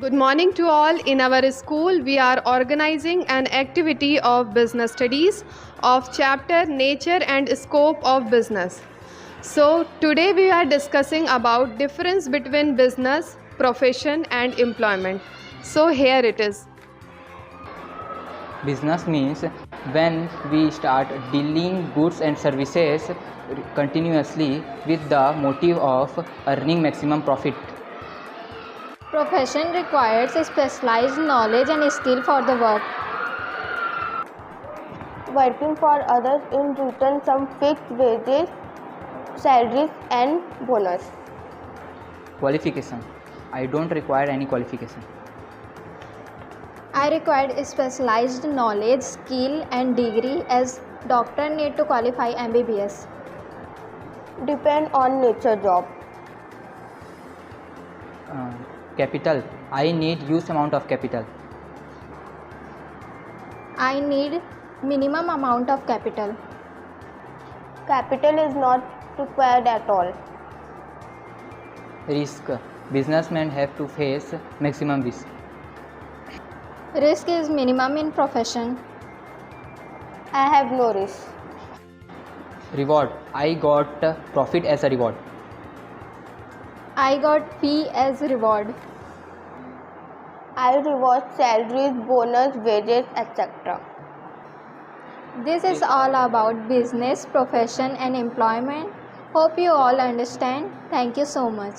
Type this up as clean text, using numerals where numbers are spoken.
Good morning to all. In our school, we are organizing an activity of business studies of chapter Nature and Scope of Business. So, today we are discussing about difference between business, profession and employment. So, here it is. Business means when we start dealing goods and services continuously with the motive of earning maximum profit. Profession requires a specialized knowledge and skill for the work. Working for others in return some fixed wages, salaries and bonus. Qualification. I don't require any qualification. I required a specialized knowledge, skill and degree as doctor need to qualify MBBS. Depend on nature job. Capital. I need huge amount of capital. I need minimum amount of capital. Capital is not required at all. Risk. Businessmen have to face maximum risk. Risk is minimum in profession. I have no risk. Reward. I got profit as a reward. I got fee as reward. I reward salaries, bonus, wages, etc. This is all about business, profession and employment. Hope you all understand. Thank you so much.